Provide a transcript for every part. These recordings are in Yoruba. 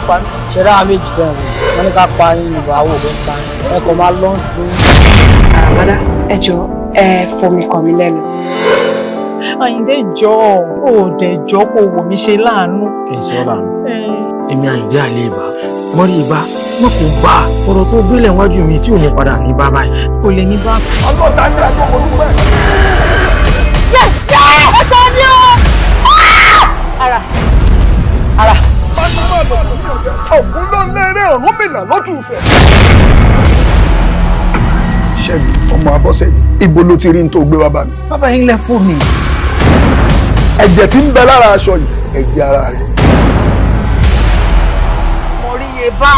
pa mí. ṣẹlẹ àwọn méjì bẹ́ẹ̀ wọ́n ní ká pa yín ìwà àwọ̀ bẹ́ẹ̀ pa ẹ kò máa lọ́n tí. àmàdá ẹ jọ ẹ fomi kàn mí lẹ́nu. Àyìndé jọ ò dẹ̀ jọ kó wò mí ṣe láàánú. kì í ṣe ọ́ lànà èmi Àyìndé Àléébá Omoriyeba wọn kò bá ọ̀rọ̀ tó gbélé wájú mi tí ò ní padà ní bá báyìí. kò lè ní bá. ọlọ́ta ní àjọpọ̀ dúpẹ́. ẹ̀sọ́ ni ó. ara. Ògún ló lérè Ọ̀rúnmìlà lọ́tún ìfẹ́. Ṣẹ́gun ọmọ Abọ́sẹ̀dé ibo ló ti rí n tó gbé wá bá mi. bàbá yín lẹ fún mi. Ẹ̀jẹ̀ tí ń bẹ lára aṣọ yìí ẹ̀jẹ̀ ara rẹ̀. Omoriyeba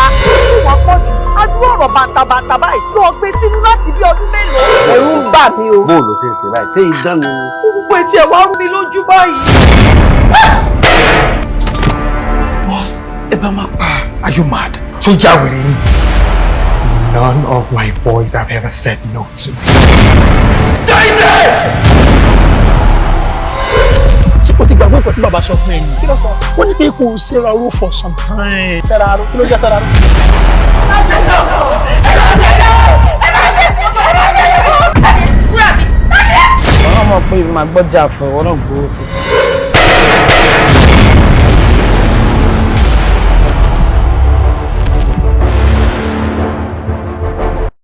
wọn pọ̀ jù adúrò ọ̀rọ̀ bàǹtàbàǹtà báyìí tí wọ́n gbé sínú láti bí ọdún mélòó. ẹ̀rù ń bà mí o. bóòlù ti ń ṣe báyìí ṣé idán ni. gbogbo etí ẹ̀ wá rú mi lójú báyìí. Boss, ẹ bá máa pa. Are you mad? Ṣó jáwèrè ni? None of my boys have ever said no to me. ṣé o ti gbàgbọ́ nǹkan tí bàbá sọ fún ẹ ni. kí ló sọ. wọ́n ní pé kò ṣera ro for some time. Ṣẹ́ra ro kí ló jẹ́ ṣẹ́ra ro. wọ́n mọ̀ pé màá gbọ́jà fún ọ wọ́n náà gbowó sí i.